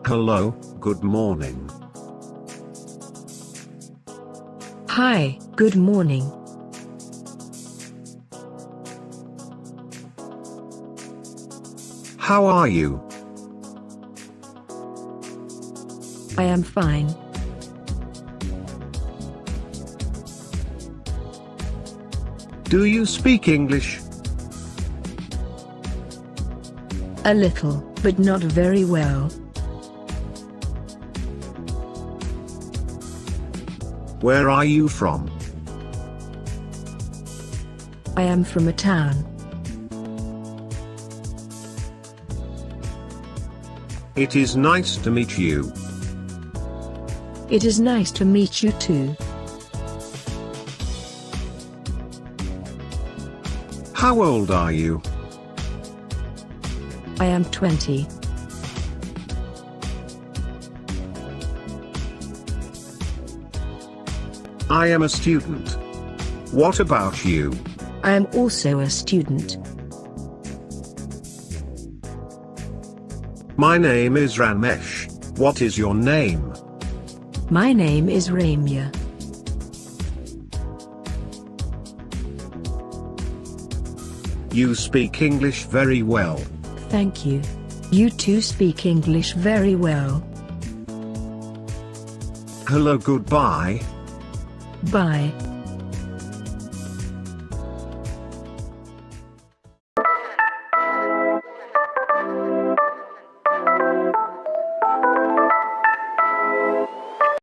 Hello, good morning. Hi, good morning. How are you? I am fine. Do you speak English? A little, but not very well. Where are you from? I am from a town. It is nice to meet you. It is nice to meet you too. How old are you? I am 20. I am a student. What about you? I am also a student. My name is Ramesh. What is your name? My name is Ramya. You speak English very well. Thank you. You too speak English very well. Hello, goodbye. Bye.